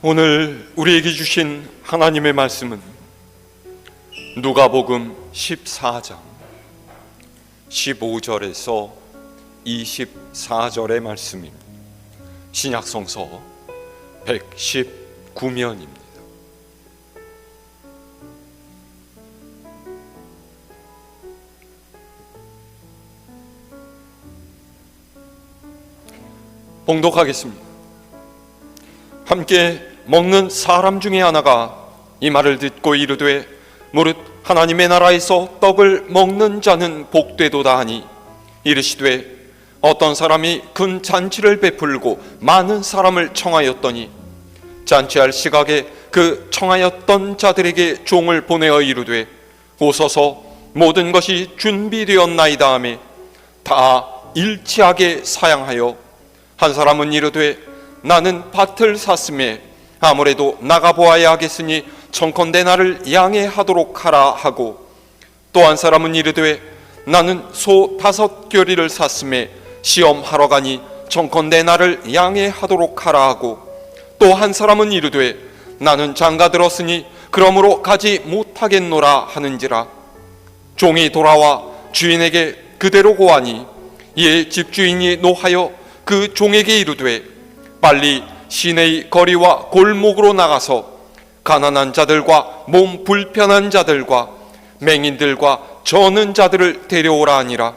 오늘 우리에게 주신 하나님의 말씀은 누가복음 14장 15절에서 24절의 말씀입니다. 신약성서 119면입니다. 봉독하겠습니다. 함께 먹는 사람 중에 하나가 이 말을 듣고 이르되 무릇 하나님의 나라에서 떡을 먹는 자는 복되도다 하니 이르시되 어떤 사람이 큰 잔치를 베풀고 많은 사람을 청하였더니 잔치할 시각에 그 청하였던 자들에게 종을 보내어 이르되 오소서 모든 것이 준비되었나이다 하매 다 일치하게 사양하여 한 사람은 이르되 나는 밭을 샀음에 아무래도 나가보아야 하겠으니 청컨대 나를 양해하도록 하라 하고, 또 한 사람은 이르되 나는 소 5겨리를 샀음에 시험하러 가니 청컨대 나를 양해하도록 하라 하고, 또 한 사람은 이르되 나는 장가들었으니 그러므로 가지 못하겠노라 하는지라. 종이 돌아와 주인에게 그대로 고하니 이에 집주인이 노하여 그 종에게 이르되 빨리 시내의 거리와 골목으로 나가서 가난한 자들과 몸 불편한 자들과 맹인들과 저는 자들을 데려오라 하니라.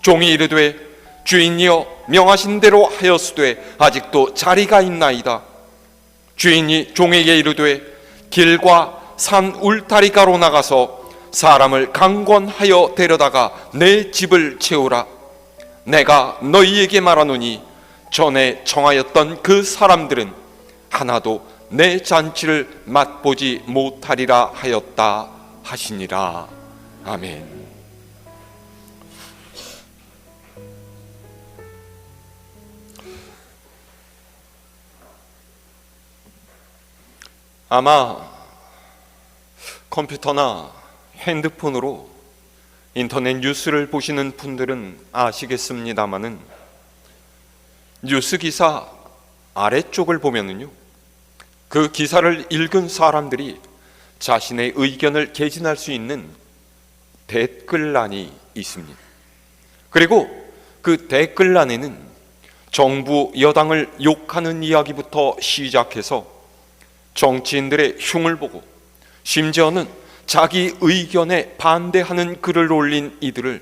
종이 이르되 주인이여 명하신 대로 하였으되 아직도 자리가 있나이다. 주인이 종에게 이르되 길과 산 울타리가로 나가서 사람을 강권하여 데려다가 내 집을 채우라. 내가 너희에게 말하노니 전에 청하였던 그 사람들은 하나도 내 잔치를 맛보지 못하리라 하였다 하시니라. 아멘. 아마 컴퓨터나 핸드폰으로 인터넷 뉴스를 보시는 분들은 아시겠습니다마는 뉴스 기사 아래쪽을 보면은요, 그 기사를 읽은 사람들이 자신의 의견을 개진할 수 있는 댓글란이 있습니다. 그리고 그 댓글란에는 정부 여당을 욕하는 이야기부터 시작해서 정치인들의 흉을 보고 심지어는 자기 의견에 반대하는 글을 올린 이들을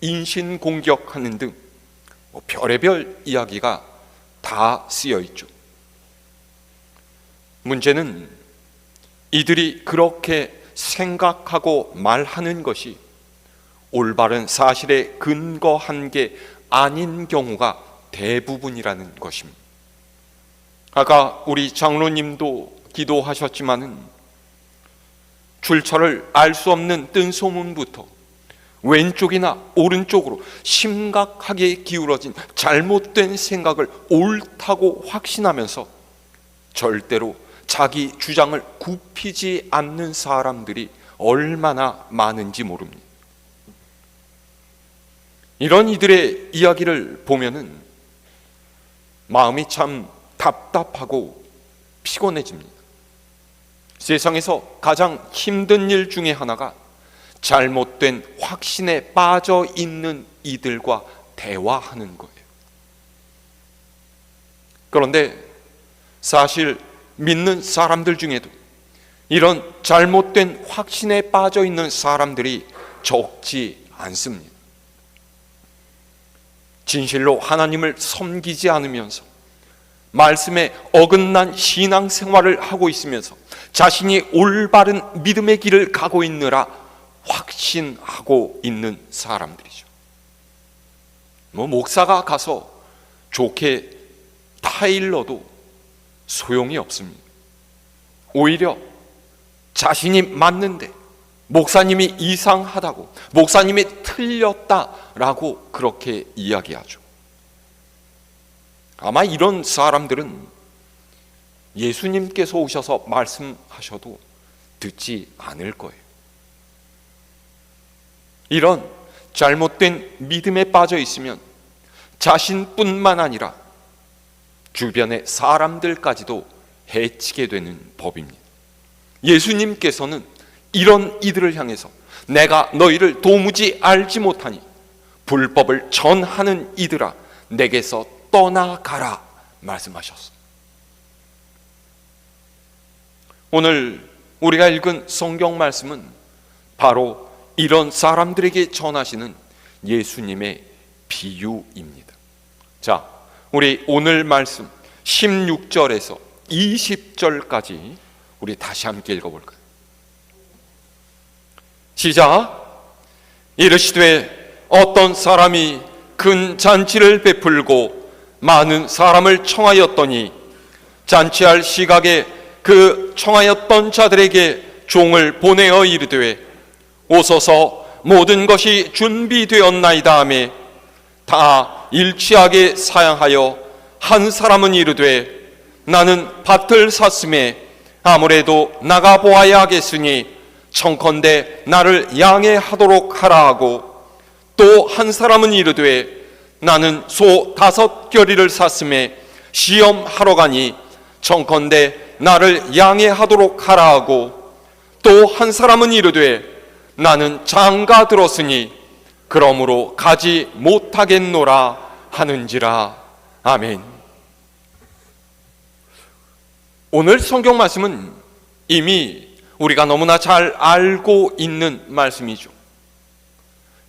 인신공격하는 등 별의별 이야기가 다 쓰여 있죠. 문제는 이들이 그렇게 생각하고 말하는 것이 올바른 사실에 근거한 게 아닌 경우가 대부분이라는 것입니다. 아까 우리 장로님도 기도하셨지만은 출처를 알 수 없는 뜬소문부터 왼쪽이나 오른쪽으로 심각하게 기울어진 잘못된 생각을 옳다고 확신하면서 절대로 자기 주장을 굽히지 않는 사람들이 얼마나 많은지 모릅니다. 이런 이들의 이야기를 보면은 마음이 참 답답하고 피곤해집니다. 세상에서 가장 힘든 일 중에 하나가 잘못된 확신에 빠져 있는 이들과 대화하는 거예요. 그런데 사실 믿는 사람들 중에도 이런 잘못된 확신에 빠져 있는 사람들이 적지 않습니다. 진실로 하나님을 섬기지 않으면서 말씀에 어긋난 신앙생활을 하고 있으면서 자신이 올바른 믿음의 길을 가고 있느라 확신하고 있는 사람들이죠. 목사가 가서 좋게 타일러도 소용이 없습니다. 오히려 자신이 맞는데 목사님이 이상하다고, 목사님이 틀렸다라고 그렇게 이야기하죠. 아마 이런 사람들은 예수님께서 오셔서 말씀하셔도 듣지 않을 거예요. 이런 잘못된 믿음에 빠져 있으면 자신뿐만 아니라 주변의 사람들까지도 해치게 되는 법입니다. 예수님께서는 이런 이들을 향해서 내가 너희를 도무지 알지 못하니 불법을 전하는 이들아 내게서 떠나가라 말씀하셨습니다. 오늘 우리가 읽은 성경 말씀은 바로 이런 사람들에게 전하시는 예수님의 비유입니다. 자, 우리 오늘 말씀 16절에서 20절까지 우리 다시 함께 읽어볼까요? 시작. 이르시되 어떤 사람이 큰 잔치를 베풀고 많은 사람을 청하였더니 잔치할 시각에 그 청하였던 자들에게 종을 보내어 이르되 오소서 모든 것이 준비되었나이다 하매 다 일치하게 사양하여 한 사람은 이르되 나는 밭을 샀음에 아무래도 나가 보아야 하겠으니 청컨대 나를 양해하도록 하라 하고 또 한 사람은 이르되 나는 소 5겨리를 샀음에 시험하러 가니 청컨대 나를 양해하도록 하라 하고 또 한 사람은 이르되 나는 장가 들었으니 그러므로 가지 못하겠노라 하는지라. 아멘. 오늘 성경 말씀은 이미 우리가 너무나 잘 알고 있는 말씀이죠.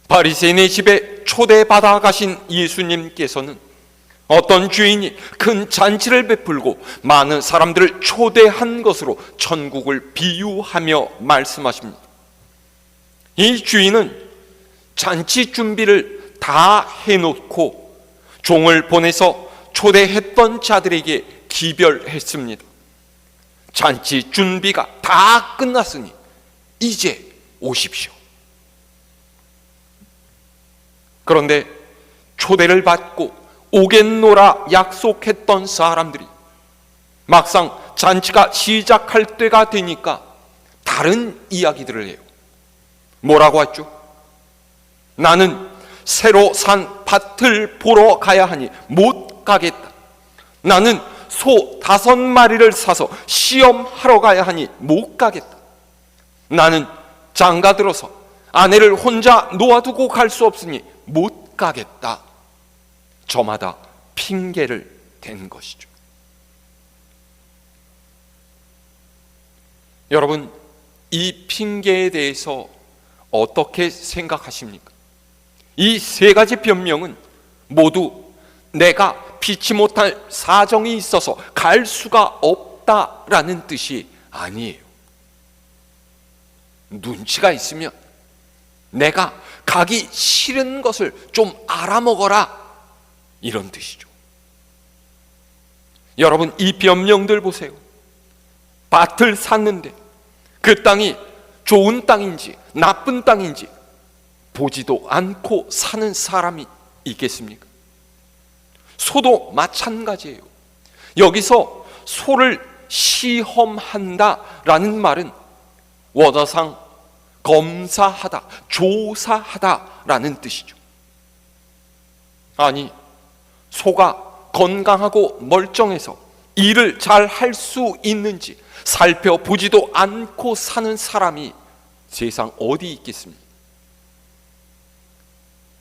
바리새인의 집에 초대받아 가신 예수님께서는 어떤 주인이 큰 잔치를 베풀고 많은 사람들을 초대한 것으로 천국을 비유하며 말씀하십니다. 이 주인은 잔치 준비를 다 해놓고 종을 보내서 초대했던 자들에게 기별했습니다. 잔치 준비가 다 끝났으니 이제 오십시오. 그런데 초대를 받고 오겠노라 약속했던 사람들이 막상 잔치가 시작할 때가 되니까 다른 이야기들을 해요. 뭐라고 했죠? 나는 새로 산 밭을 보러 가야 하니 못 가겠다. 나는 소 5마리를 사서 시험하러 가야 하니 못 가겠다. 나는 장가 들어서 아내를 혼자 놓아두고 갈 수 없으니 못 가겠다. 저마다 핑계를 댄 것이죠. 여러분, 이 핑계에 대해서 어떻게 생각하십니까? 이 3가지 변명은 모두 내가 피치 못할 사정이 있어서 갈 수가 없다라는 뜻이 아니에요. 눈치가 있으면 내가 가기 싫은 것을 좀 알아먹어라, 이런 뜻이죠. 여러분, 이 변명들 보세요. 밭을 샀는데 그 땅이 좋은 땅인지 나쁜 땅인지 보지도 않고 사는 사람이 있겠습니까? 소도 마찬가지예요. 여기서 소를 시험한다라는 말은 원어상 검사하다, 조사하다라는 뜻이죠. 아니, 소가 건강하고 멀쩡해서 일을 잘 할 수 있는지 살펴보지도 않고 사는 사람이 세상 어디 있겠습니까?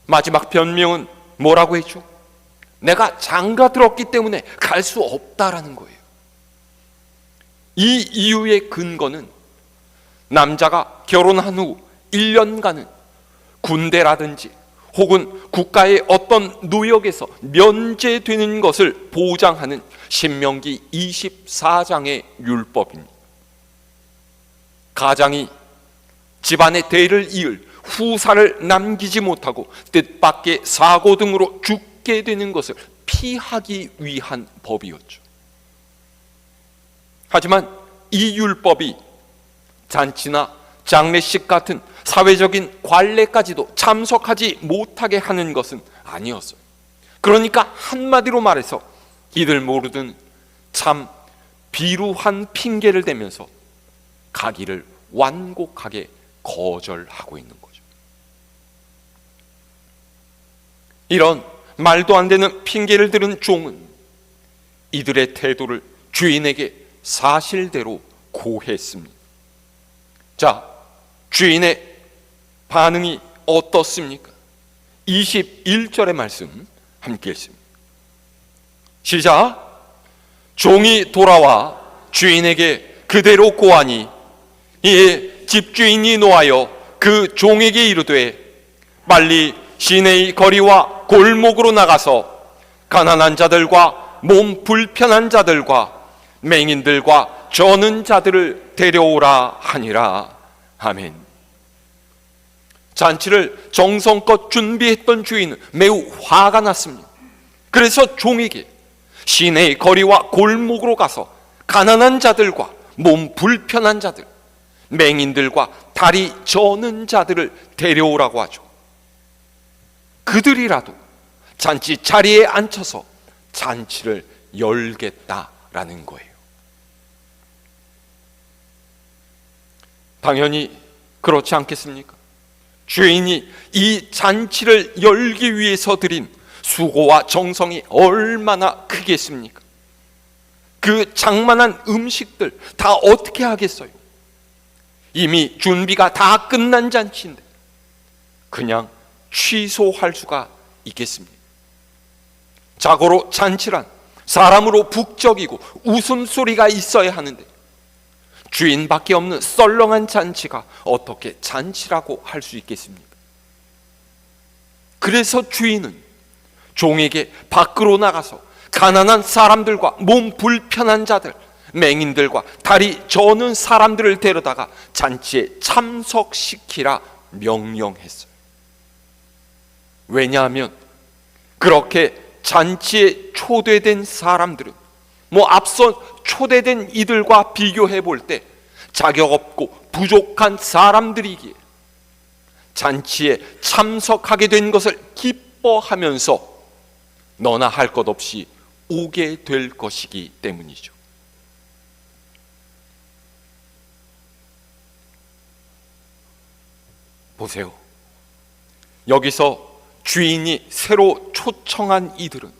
마지막 변명은 뭐라고 했죠? 내가 장가 들었기 때문에 갈 수 없다라는 거예요. 이 이유의 근거는 남자가 결혼한 후 1년간은 군대라든지 혹은 국가의 어떤 노역에서 면제되는 것을 보장하는 신명기 24장의 율법입니다. 가장이 집안의 대를 이을 후사를 남기지 못하고 뜻밖의 사고 등으로 죽게 되는 것을 피하기 위한 법이었죠. 하지만 이 율법이 잔치나 장례식 같은 사회적인 관례까지도 참석하지 못하게 하는 것은 아니었어요. 그러니까 한마디로 말해서 이들 모르든 참 비루한 핑계를 대면서 가기를 완곡하게 거절하고 있는 거죠. 이런 말도 안 되는 핑계를 들은 종은 이들의 태도를 주인에게 사실대로 고했습니다. 자, 주인의 반응이 어떻습니까? 21절의 말씀 함께 읽습니다. 시작. 종이 돌아와 주인에게 그대로 고하니 이에 집주인이 노하여 그 종에게 이르되 빨리 시내의 거리와 골목으로 나가서 가난한 자들과 몸 불편한 자들과 맹인들과 저는 자들을 데려오라 하니라. 아멘. 잔치를 정성껏 준비했던 주인은 매우 화가 났습니다. 그래서 종에게 시내의 거리와 골목으로 가서 가난한 자들과 몸 불편한 자들, 맹인들과 다리 저는 자들을 데려오라고 하죠. 그들이라도 잔치 자리에 앉혀서 잔치를 열겠다라는 거예요. 당연히 그렇지 않겠습니까? 주인이 이 잔치를 열기 위해서 드린 수고와 정성이 얼마나 크겠습니까? 그 장만한 음식들 다 어떻게 하겠어요? 이미 준비가 다 끝난 잔치인데 그냥 취소할 수가 있겠습니다. 자고로 잔치란 사람으로 북적이고 웃음소리가 있어야 하는데 주인밖에 없는 썰렁한 잔치가 어떻게 잔치라고 할 수 있겠습니까? 그래서 주인은 종에게 밖으로 나가서 가난한 사람들과 몸 불편한 자들, 맹인들과 다리 저는 사람들을 데려다가 잔치에 참석시키라 명령했어요. 왜냐하면 그렇게 잔치에 초대된 사람들은 앞서 초대된 이들과 비교해 볼 때 자격 없고 부족한 사람들이기에 잔치에 참석하게 된 것을 기뻐하면서 너나 할 것 없이 오게 될 것이기 때문이죠. 보세요. 여기서 주인이 새로 초청한 이들은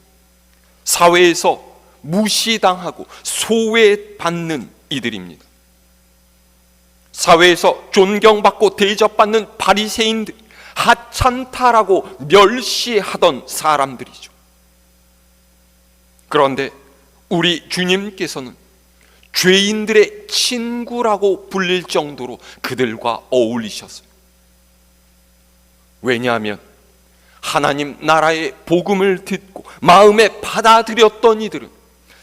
사회에서 무시당하고 소외받는 이들입니다. 사회에서 존경받고 대접받는 바리새인들, 하찮다라고 멸시하던 사람들이죠. 그런데 우리 주님께서는 죄인들의 친구라고 불릴 정도로 그들과 어울리셨어요. 왜냐하면 하나님 나라의 복음을 듣고 마음에 받아들였던 이들은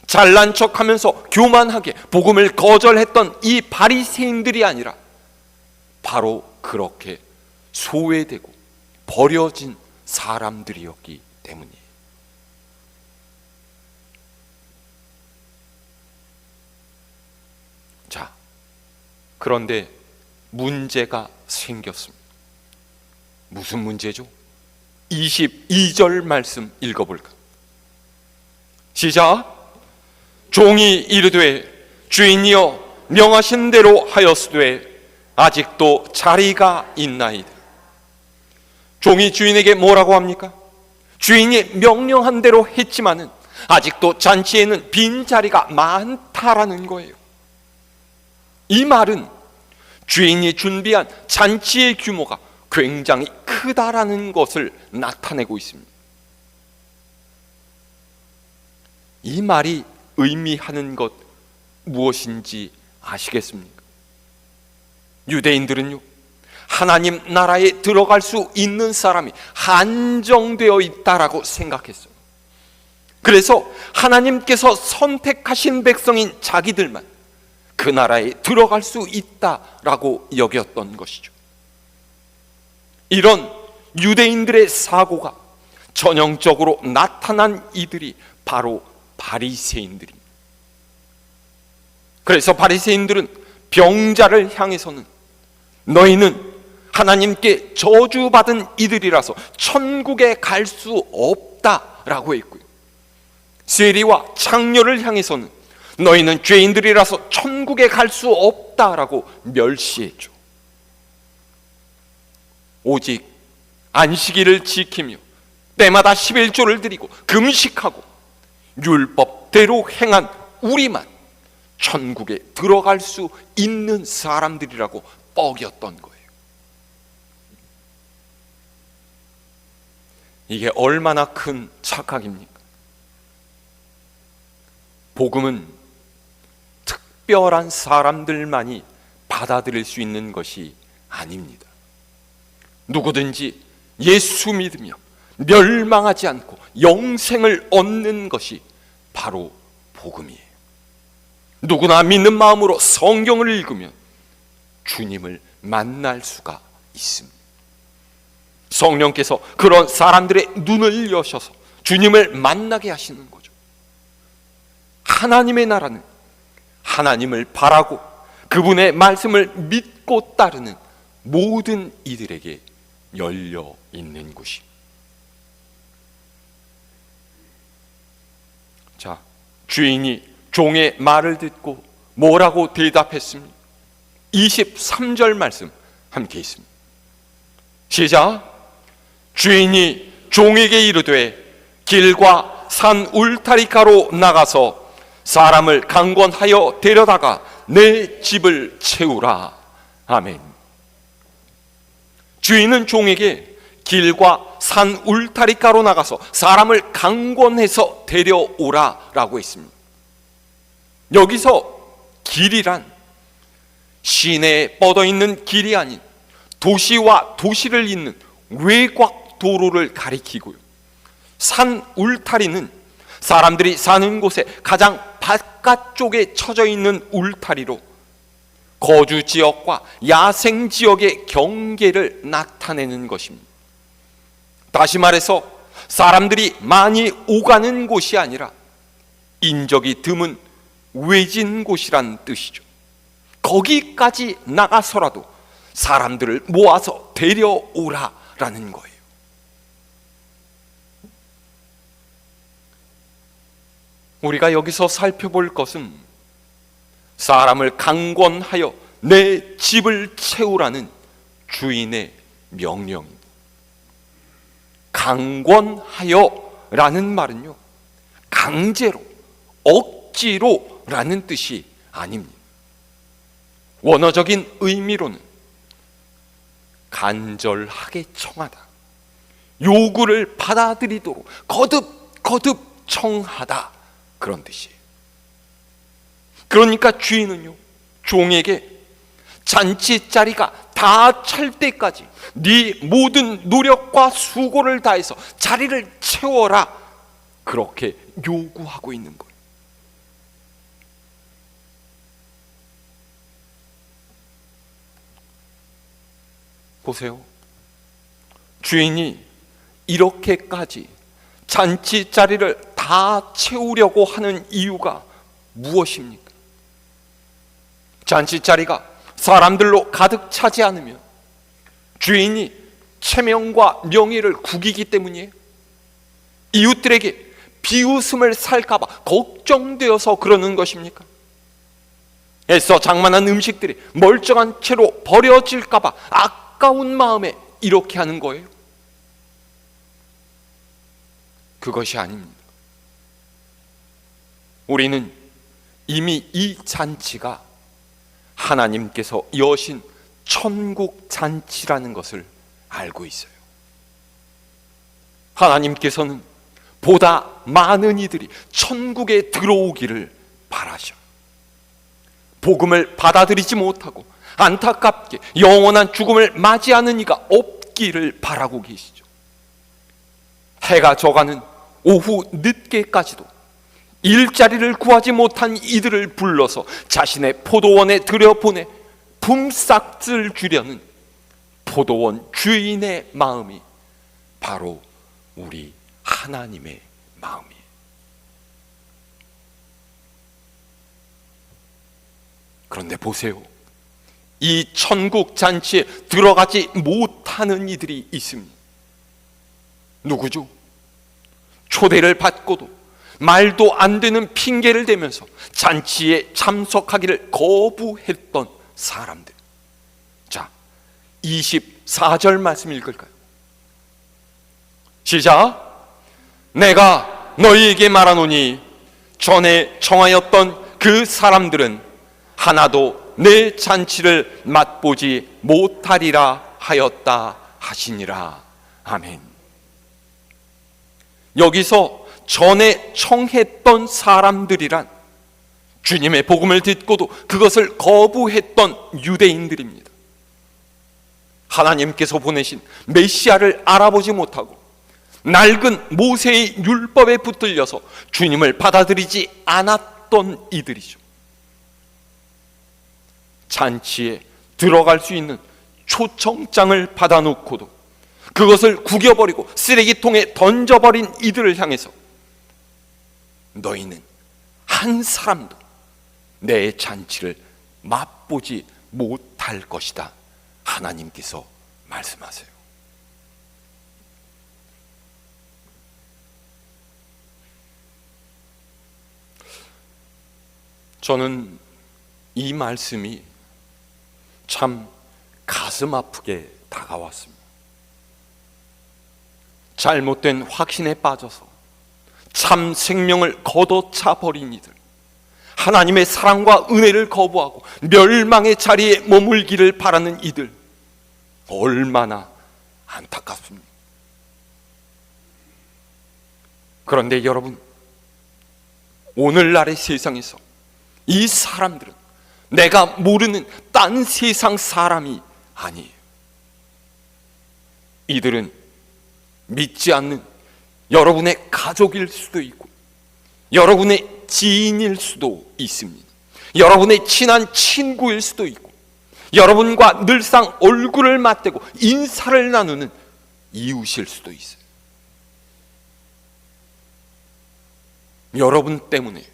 잘난 척하면서 교만하게 복음을 거절했던 이 바리새인들이 아니라 바로 그렇게 소외되고 버려진 사람들이었기 때문이에요. 자, 그런데 문제가 생겼습니다. 무슨 문제죠? 22절 말씀 읽어볼까? 시작. 종이 이르되 주인이여 명하신 대로 하였으되 아직도 자리가 있나이다. 종이 주인에게 뭐라고 합니까? 주인이 명령한 대로 했지만은 아직도 잔치에는 빈자리가 많다라는 거예요. 이 말은 주인이 준비한 잔치의 규모가 굉장히 크다라는 것을 나타내고 있습니다. 이 말이 의미하는 것 무엇인지 아시겠습니까? 유대인들은요, 하나님 나라에 들어갈 수 있는 사람이 한정되어 있다라고 생각했어요. 그래서 하나님께서 선택하신 백성인 자기들만 그 나라에 들어갈 수 있다라고 여겼던 것이죠. 이런 유대인들의 사고가 전형적으로 나타난 이들이 바로 바리새인들입니다. 그래서 바리새인들은 병자를 향해서는 너희는 하나님께 저주받은 이들이라서 천국에 갈 수 없다라고 했고요, 세리와 창녀를 향해서는 너희는 죄인들이라서 천국에 갈 수 없다라고 멸시했죠. 오직 안식일을 지키며 때마다 11조를 드리고 금식하고 율법대로 행한 우리만 천국에 들어갈 수 있는 사람들이라고 뻐겼던 거예요. 이게 얼마나 큰 착각입니까? 복음은 특별한 사람들만이 받아들일 수 있는 것이 아닙니다. 누구든지 예수 믿으며 멸망하지 않고 영생을 얻는 것이 바로 복음이에요. 누구나 믿는 마음으로 성경을 읽으면 주님을 만날 수가 있습니다. 성령께서 그런 사람들의 눈을 여셔서 주님을 만나게 하시는 거죠. 하나님의 나라는 하나님을 바라고 그분의 말씀을 믿고 따르는 모든 이들에게 열려 있는 곳입니다. 자, 주인이 종의 말을 듣고 뭐라고 대답했습니까? 23절 말씀 함께 있습니다. 시작. 주인이 종에게 이르되 길과 산 울타리가로 나가서 사람을 강권하여 데려다가 내 집을 채우라. 아멘. 주인은 종에게 길과 산 울타리가로 나가서 사람을 강권해서 데려오라 라고 했습니다. 여기서 길이란 시내에 뻗어있는 길이 아닌 도시와 도시를 잇는 외곽 도로를 가리키고요, 산 울타리는 사람들이 사는 곳에 가장 바깥쪽에 쳐져 있는 울타리로 거주 지역과 야생 지역의 경계를 나타내는 것입니다. 다시 말해서 사람들이 많이 오가는 곳이 아니라 인적이 드문 외진 곳이란 뜻이죠. 거기까지 나가서라도 사람들을 모아서 데려오라라는 거예요. 우리가 여기서 살펴볼 것은 사람을 강권하여 내 집을 채우라는 주인의 명령입니다. 강권하여라는 말은요, 강제로, 억지로라는 뜻이 아닙니다. 원어적인 의미로는 간절하게 청하다, 요구를 받아들이도록 거듭 청하다, 그런 뜻이에요. 그러니까 주인은요, 종에게 잔치 자리가 다 찰 때까지 네 모든 노력과 수고를 다해서 자리를 채워라, 그렇게 요구하고 있는 거예요. 보세요. 주인이 이렇게까지 잔치 자리를 다 채우려고 하는 이유가 무엇입니까? 잔치 자리가 사람들로 가득 차지 않으면 주인이 체면과 명예를 구기기 때문이에요. 이웃들에게 비웃음을 살까봐 걱정되어서 그러는 것입니까? 애써 장만한 음식들이 멀쩡한 채로 버려질까봐 아까운 마음에 이렇게 하는 거예요? 그것이 아닙니다. 우리는 이미 이 잔치가 하나님께서 여신 천국 잔치라는 것을 알고 있어요. 하나님께서는 보다 많은 이들이 천국에 들어오기를 바라셔. 복음을 받아들이지 못하고 안타깝게 영원한 죽음을 맞이하는 이가 없기를 바라고 계시죠. 해가 져가는 오후 늦게까지도 일자리를 구하지 못한 이들을 불러서 자신의 포도원에 들여보내 품삯을 주려는 포도원 주인의 마음이 바로 우리 하나님의 마음이에요. 그런데 보세요. 이 천국 잔치에 들어가지 못하는 이들이 있습니다. 누구죠? 초대를 받고도 말도 안 되는 핑계를 대면서 잔치에 참석하기를 거부했던 사람들. 자, 24절 말씀 읽을까요? 시작. 내가 너희에게 말하노니 전에 청하였던 그 사람들은 하나도 내 잔치를 맛보지 못하리라 하였다 하시니라. 아멘. 여기서 전에 청했던 사람들이란 주님의 복음을 듣고도 그것을 거부했던 유대인들입니다. 하나님께서 보내신 메시아를 알아보지 못하고 낡은 모세의 율법에 붙들려서 주님을 받아들이지 않았던 이들이죠. 잔치에 들어갈 수 있는 초청장을 받아놓고도 그것을 구겨버리고 쓰레기통에 던져버린 이들을 향해서 너희는 한 사람도 내 잔치를 맛보지 못할 것이다, 하나님께서 말씀하세요. 저는 이 말씀이 참 가슴 아프게 다가왔습니다. 잘못된 확신에 빠져서 참 생명을 걷어차 버린 이들, 하나님의 사랑과 은혜를 거부하고 멸망의 자리에 머물기를 바라는 이들, 얼마나 안타깝습니까? 그런데 여러분, 오늘날의 세상에서 이 사람들은 내가 모르는 딴 세상 사람이 아니에요. 이들은 믿지 않는 여러분의 가족일 수도 있고, 여러분의 지인일 수도 있습니다. 여러분의 친한 친구일 수도 있고, 여러분과 늘상 얼굴을 맞대고 인사를 나누는 이웃일 수도 있어요. 여러분 때문에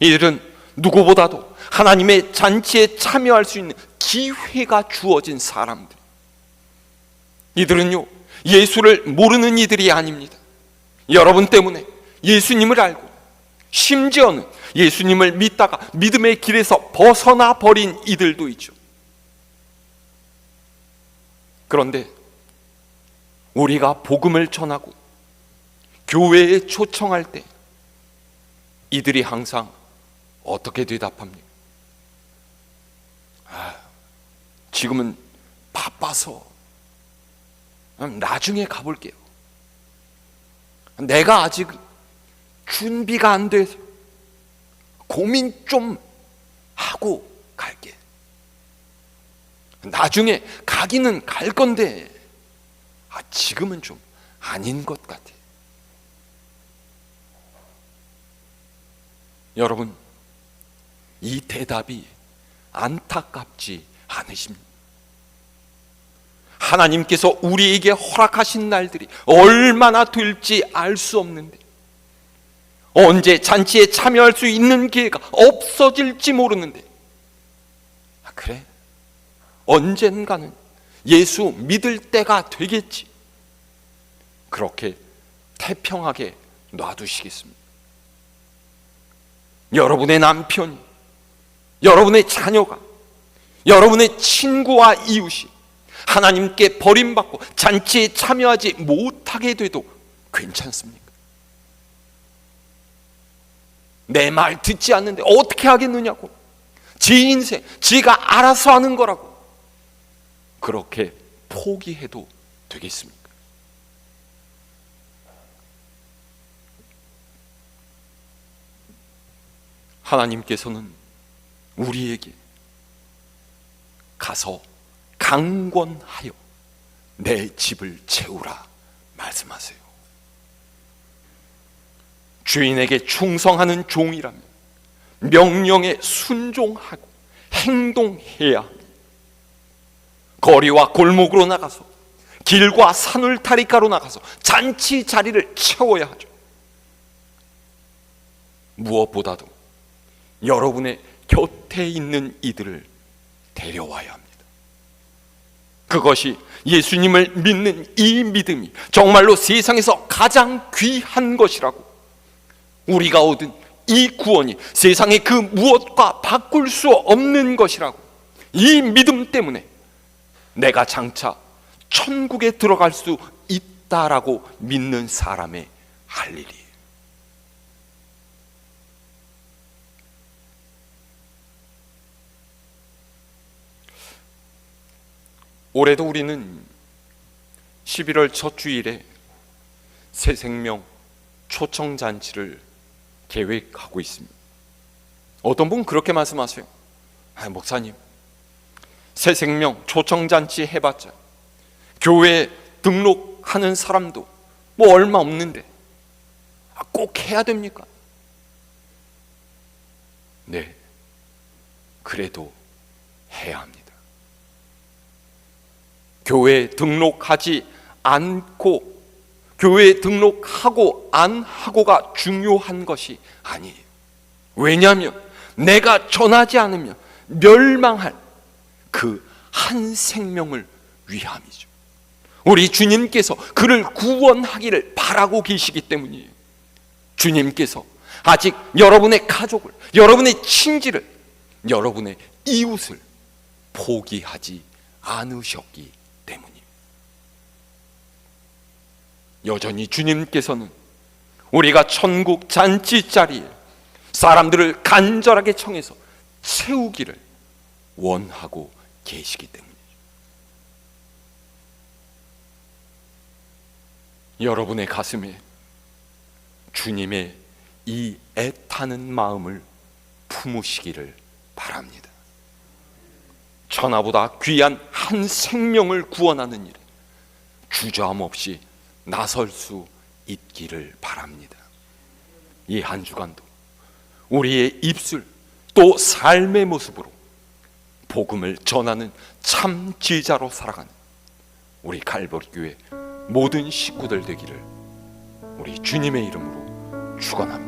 이들은 누구보다도 하나님의 잔치에 참여할 수 있는 기회가 주어진 사람들. 이들은요, 예수를 모르는 이들이 아닙니다. 여러분 때문에 예수님을 알고, 심지어는 예수님을 믿다가 믿음의 길에서 벗어나 버린 이들도 있죠. 그런데 우리가 복음을 전하고 교회에 초청할 때 이들이 항상 어떻게 대답합니까? 지금은 바빠서 나중에 가볼게요. 내가 아직 준비가 안 돼서 고민 좀 하고 갈게. 나중에 가기는 갈 건데 지금은 좀 아닌 것 같아. 여러분, 이 대답이 안타깝지 않으십니까? 하나님께서 우리에게 허락하신 날들이 얼마나 될지 알 수 없는데, 언제 잔치에 참여할 수 있는 기회가 없어질지 모르는데, 그래, 언젠가는 예수 믿을 때가 되겠지, 그렇게 태평하게 놔두시겠습니다? 여러분의 남편이, 여러분의 자녀가, 여러분의 친구와 이웃이 하나님께 버림받고 잔치에 참여하지 못하게 돼도 괜찮습니까? 내 말 듣지 않는데 어떻게 하겠느냐고, 지 인생 지가 알아서 하는 거라고 그렇게 포기해도 되겠습니까? 하나님께서는 우리에게 가서 강권하여 내 집을 채우라 말씀하세요. 주인에게 충성하는 종이라면 명령에 순종하고 행동해야 합니다. 거리와 골목으로 나가서, 길과 산울타리가로 나가서 잔치 자리를 채워야 하죠. 무엇보다도 여러분의 곁에 있는 이들을 데려와야 합니다. 그것이 예수님을 믿는 이 믿음이 정말로 세상에서 가장 귀한 것이라고, 우리가 얻은 이 구원이 세상의 그 무엇과 바꿀 수 없는 것이라고, 이 믿음 때문에 내가 장차 천국에 들어갈 수 있다라고 믿는 사람의 할 일이에요. 올해도 우리는 11월 첫 주일에 새 생명 초청잔치를 계획하고 있습니다. 어떤 분은 그렇게 말씀하세요. 목사님, 새 생명 초청잔치 해봤자 교회에 등록하는 사람도 뭐 얼마 없는데 꼭 해야 됩니까? 네, 그래도 해야 합니다. 교회에 등록하지 않고 교회에 등록하고 안 하고가 중요한 것이 아니에요. 왜냐하면 내가 전하지 않으면 멸망할 그 한 생명을 위함이죠. 우리 주님께서 그를 구원하기를 바라고 계시기 때문이에요. 주님께서 아직 여러분의 가족을, 여러분의 친지를, 여러분의 이웃을 포기하지 않으셨기 때문입니다. 여전히 주님께서는 우리가 천국 잔치 자리에 사람들을 간절하게 청해서 채우기를 원하고 계시기 때문이죠. 여러분의 가슴에 주님의 이 애타는 마음을 품으시기를 바랍니다. 천하보다 귀한 한 생명을 구원하는 일에 주저함 없이 나설 수 있기를 바랍니다. 이 한 주간도 우리의 입술 또 삶의 모습으로 복음을 전하는 참 지자로 살아가는 우리 갈보리 교회 모든 식구들 되기를 우리 주님의 이름으로 축원합니다.